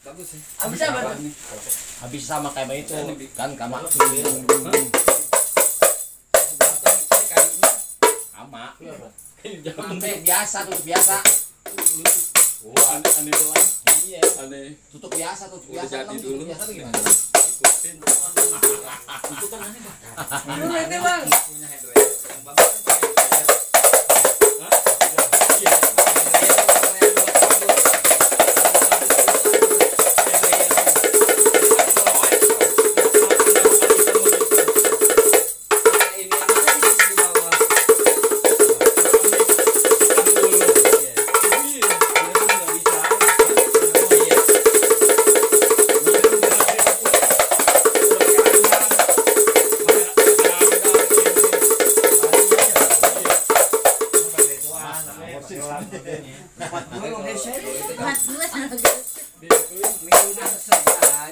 Bagus sih. Habis apa tuh? Habis sama kayak itu kan kamar sama biasa tutup biasa. Oh, aneh doang. Iya, Aneh. tutup biasa tutup Udah biasa. jadi dulu. Biasa tuh gimana? Ikutin. Itu kan aneh Bang. Lu nanti Bang. Punya head dryer. Yang bagus kan punya head dryer. Hah? Iya. Mas gue sama gue. Minggu udah selesai.